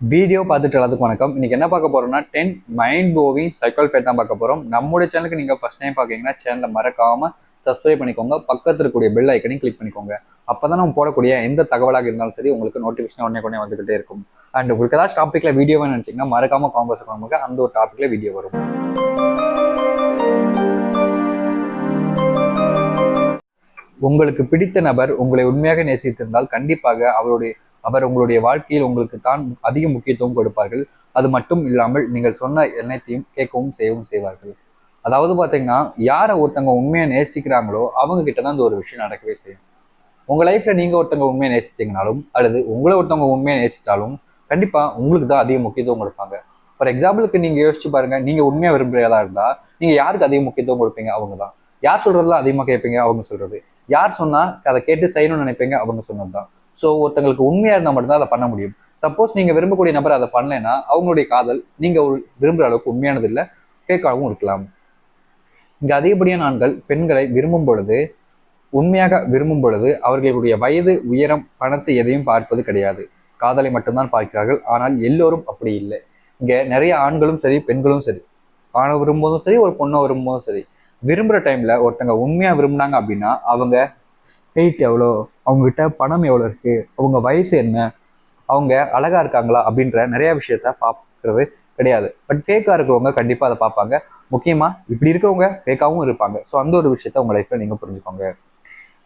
Video பார்த்துட்டு எல்லாத்துக்கும் வணக்கம். இன்னைக்கு என்ன பார்க்க போறோம்னா 10 மைண்ட் ப்ளோவிங் சைக்காலஜி தான் பார்க்க போறோம். நம்மளுடைய சேனலுக்கு நீங்க ஃபர்ஸ்ட் டைம் பார்க்கீங்கன்னா சேனலை மறக்காம சப்ஸ்கிரைப் பண்ணிக்கோங்க. பக்கத்துல இருக்கக்கூடிய பெல் ஐக்கனையும் கிளிக் பண்ணிக்கோங்க. அப்பதான் நம்ம போடக்கூடிய எந்த தகவலாக இருந்தாலும் சரி உங்களுக்கு நோட்டிஃபிகேஷன் உடனே வந்துகிட்டே இருக்கும். அண்ட் உங்களுக்கு ஏதாச்சும் டாபிக்ல வீடியோ வேணும்னு நினைச்சீங்கன்னா மறக்காம காம்பஸ் பண்ணுங்க. அந்த ஒரு டாபிக்ல வீடியோ வரும். உங்களுக்கு பிடித்த நபர் உங்களை உண்மையாக நேசித்திருந்தால் கண்டிப்பாக அவர் உங்களுடைய வாழ்க்கையில் உங்களுக்கு தான் அதிக முக்கியத்துவம் கொடுப்பார்கள். அது மட்டும் இல்லாமல் நீங்கள் சொன்ன எண்ணத்தையும் கேட்கவும் செய்யவும் செய்வார்கள். அதாவது பார்த்தீங்கன்னா, யாரை ஒருத்தவங்க உண்மையாக நேசிக்கிறாங்களோ அவங்க கிட்ட தான் இந்த ஒரு விஷயம் நடக்கவே செய்யும். உங்க லைஃப்ல நீங்க ஒருத்தவங்க உண்மையை நேசித்தீங்கனாலும் அல்லது உங்களை ஒருத்தவங்க உண்மையை நேசித்தாலும் கண்டிப்பா உங்களுக்கு தான் அதிக முக்கியத்துவம் கொடுப்பாங்க. ஃபார் எக்ஸாம்பிளுக்கு நீங்க யோசிச்சு பாருங்க, நீங்க உண்மையா விரும்புறதா இருந்தா நீங்க யாருக்கு அதிக முக்கியத்துவம் கொடுப்பீங்க? அவங்க தான். யார் சொல்றதெல்லாம் அதிகமா கேட்பீங்க? அவங்க சொல்றது. யார் சொன்னா அதை கேட்டு செய்யணும்னு நினைப்பீங்க? அவங்க சொன்னதுதான். ஸோ ஒருத்தங்களுக்கு உண்மையா இருந்தால் மட்டும்தான் அதை பண்ண முடியும். சப்போஸ் நீங்க விரும்பக்கூடிய நபர் அதை பண்ணலைன்னா அவங்களுடைய காதல் நீங்க விரும்புற அளவுக்கு உண்மையானது இல்லை, ஃபேக்காகவும் இருக்கலாம். இங்க அதிகப்படியான ஆண்கள் பெண்களை உண்மையாக விரும்பும் பொழுது அவர்களுடைய வயது, உயரம், பணத்தை எதையும் பார்ப்பது கிடையாது. காதலை மட்டும்தான் பார்க்கிறார்கள். ஆனால் எல்லோரும் அப்படி இல்லை. இங்க நிறைய ஆண்களும் சரி பெண்களும் சரி, ஆணை விரும்பும்போதும் சரி ஒரு பொண்ணை விரும்பும்போதும் சரி, விரும்புற டைம்ல ஒருத்தங்க உண்மையா விரும்புனாங்க அப்படின்னா அவங்க ஹெயிட் எவ்வளோ, அவங்ககிட்ட பணம் எவ்வளோ இருக்கு, அவங்க வயசு என்ன, அவங்க அழகா இருக்காங்களா அப்படின்ற நிறைய விஷயத்த பார்க்கறது கிடையாது. பட் ஃபேக்கா இருக்கிறவங்க கண்டிப்பா அதை பார்ப்பாங்க. முக்கியமா இப்படி இருக்கிறவங்க ஃபேக்காவும் இருப்பாங்க. ஸோ அந்த ஒரு விஷயத்த உங்க லைஃப்ல நீங்க புரிஞ்சுக்கோங்க.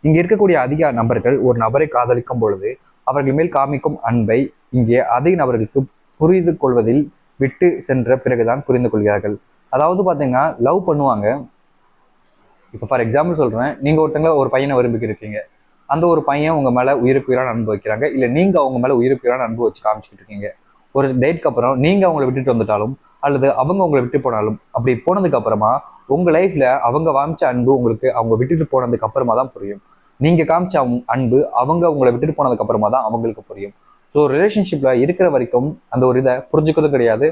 இங்க இருக்கக்கூடிய அதிக நபர்கள் ஒரு நபரை காதலிக்கும் பொழுது அவர்கள் மேல் காமிக்கும் அன்பை இங்கே அதிக நபர்களுக்கு புரிந்து கொள்வதில் விட்டு சென்ற பிறகுதான் புரிந்து கொள்கிறார்கள். அதாவது பாத்தீங்கன்னா, லவ் பண்ணுவாங்க. இப்போ ஃபார் எக்ஸாம்பிள் சொல்றேன், நீங்க ஒருத்தங்க ஒரு பையனை விரும்பிக்கிட்டு அந்த ஒரு பையன் உங்க மேல உயிருக்கு உயிரான அன்பு வைக்கிறாங்க, இல்ல நீங்க அவங்க மேல உயிருக்கு உயிரான அன்பு வச்சு காமிச்சுக்கிட்டு இருக்கீங்க. ஒரு டேட்க்கு அப்புறம் நீங்க அவங்களை விட்டுட்டு வந்துட்டாலும் அல்லது அவங்க உங்களை விட்டு போனாலும், அப்படி போனதுக்கு அப்புறமா உங்க லைஃப்ல அவங்க காமிச்ச அன்பு உங்களுக்கு அவங்க விட்டுட்டு போனதுக்கு அப்புறமா தான் புரியும். நீங்க காமிச்ச அன்பு அவங்க உங்களை விட்டுட்டு போனதுக்கு அப்புறமா தான் அவங்களுக்கு புரியும். ஸோ ரிலேஷன்ஷிப்ல இருக்கிற வரைக்கும் அந்த ஒரு இதை புரிஞ்சுக்கிறது கிடையாது,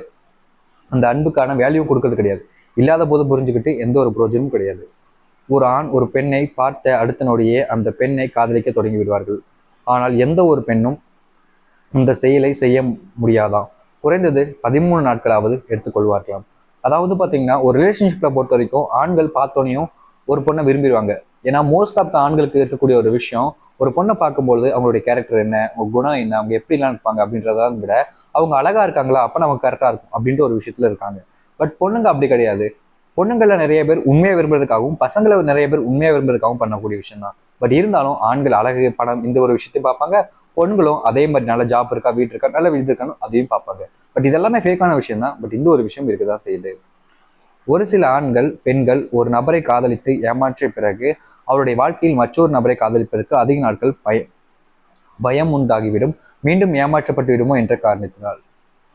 அந்த அன்புக்கான வேல்யூ கொடுக்கறது கிடையாது. இல்லாத போது புரிஞ்சுக்கிட்டு எந்த ஒரு பிரயோஜனமும் கிடையாது. ஒரு ஆண் ஒரு பெண்ணை பார்த்த அடுத்த நொடியே அந்த பெண்ணை காதலிக்க தொடங்கி விடுவார்கள். ஆனால் எந்த ஒரு பெண்ணும் இந்த செயலை செய்ய முடியாதான். குறைந்தது 13 நாட்களாவது எடுத்துக்கொள்வார்களாம். அதாவது பார்த்தீங்கன்னா, ஒரு ரிலேஷன்ஷிப்ல பொறுத்த வரைக்கும் ஆண்கள் பார்த்தோனையும் ஒரு பொண்ணை விரும்பிடுவாங்க. ஏன்னா மோஸ்ட் ஆஃப் த ஆண்களுக்கு இருக்கக்கூடிய ஒரு விஷயம், ஒரு பொண்ணை பார்க்கும்போது அவங்களுடைய கேரக்டர் என்ன, அவங்க குணம் என்ன, அவங்க எப்படிலாம் இருப்பாங்க அப்படின்றத விட அவங்க அழகா இருக்காங்களா அப்ப நமக்கு கரெக்டா இருக்கும் அப்படின்ற ஒரு விஷயத்துல இருக்காங்க. பட் பொண்ணுங்க அப்படி கிடையாது. பொண்ணுங்களை நிறைய பேர் உண்மையை விரும்புறதுக்காகவும் பசங்களை நிறைய பேர் உண்மையை விரும்புறதுக்காகவும் பண்ணக்கூடிய விஷயம் தான். பட் இருந்தாலும் ஆண்கள் அழகு, பணம் இந்த ஒரு விஷயத்தையும் பார்ப்பாங்க. பொண்களும் அதே மாதிரி நல்ல ஜாப் இருக்கா, வீட்டு இருக்கா, நல்ல வீடு இருக்கான்னு அதையும் பார்ப்பாங்க. பட் இதெல்லாமே ஃபேக்கான விஷயம் தான். பட் இந்த ஒரு விஷயம் இருக்குதான் செய்யுது. ஒரு சில ஆண்கள் பெண்கள் ஒரு நபரை காதலித்து ஏமாற்றிய பிறகு அவருடைய வாழ்க்கையில் மற்றொரு நபரை காதலிப்பதற்கு அதிக நாட்கள் பயம் உண்டாகிவிடும். மீண்டும் ஏமாற்றப்பட்டு விடுமோ என்ற காரணத்தினால்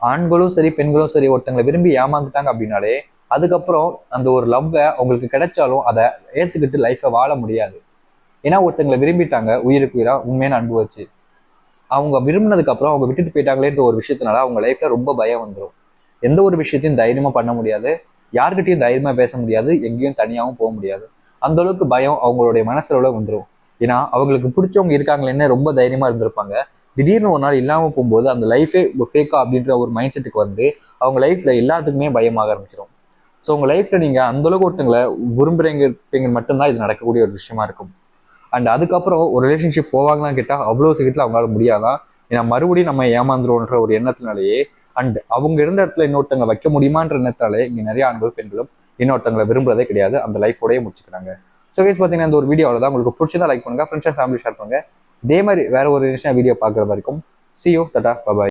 ஆண்களும் சரி பெண்களும் சரி ஒருத்தங்களை விரும்பி ஏமாந்துட்டாங்க அப்படின்னாலே அதுக்கப்புறம் அந்த ஒரு லவ்வை அவங்களுக்கு கிடைச்சாலும் அதை ஏத்துக்கிட்டு லைஃப்பை வாழ முடியாது. ஏன்னா ஒருத்தங்களை விரும்பிட்டாங்க உயிருக்கு உயிரா உண்மையான அன்பு வச்சு, அவங்க விரும்பினதுக்கு அப்புறம் அவங்க விட்டுட்டு போயிட்டாங்களேன்ற ஒரு விஷயத்தினால அவங்க லைஃப்ல ரொம்ப பயம் வந்துடும். எந்த ஒரு விஷயத்தையும் தைரியமா பண்ண முடியாது, யார்கிட்டையும் தைரியமா பேச முடியாது, எங்கேயும் தனியாகவும் போக முடியாது. அந்த அளவுக்கு பயம் அவங்களுடைய மனசுல வந்துடும். ஏன்னா அவங்களுக்கு பிடிச்சவங்க இருக்காங்களேன்னு ரொம்ப தைரியமா இருந்திருப்பாங்க. திடீர்னு ஒரு நாள் இல்லாம போகும்போது அந்த லைஃபே ஃபேக்கா அப்படின்ற ஒரு மைண்ட் செட்டுக்கு வந்து அவங்க லைஃப்ல எல்லாத்துக்குமே பயமாக ஆரம்பிச்சிடும். ஸோ உங்கள் லைஃப்பில் நீங்கள் அந்தளவுக்கு ஒருத்தங்களை விரும்புகிறீங்க மட்டும்தான் இது நடக்கக்கூடிய ஒரு விஷயமா இருக்கும். அண்ட் அதுக்கப்புறம் ஒரு ரிலேஷன்ஷிப் போவாங்களான்னு கேட்டால் அவ்வளோ சீக்கிரத்தில் அவங்களால முடியாதான். ஏன்னா மறுபடியும் நம்ம ஏமாந்துருவோன்ற ஒரு எண்ணத்தினாலேயே அண்ட் அவங்க இருந்த இடத்துல இன்னொருத்தங்க வைக்க முடியுமான்ற எண்ணத்தாலே இங்கே நிறைய ஆண்கள் பெண்களும் இன்னொருத்தங்களை விரும்புறதே கிடையாது, அந்த லைஃபோடய முடிச்சுக்கிறாங்க. ஸோ கேஸ் பார்த்தீங்கன்னா இந்த ஒரு வீடியோவில் தான் உங்களுக்கு பிடிச்சதா லைக் பண்ணுங்க, ஃப்ரெண்ட்ஸ் அண்ட் ஃபேமிலி ஷேர் பண்ணுங்க. இதே மாதிரி வேற ஒரு விஷயம் வீடியோ பார்க்குற வரைக்கும் see you, tata, bye bye.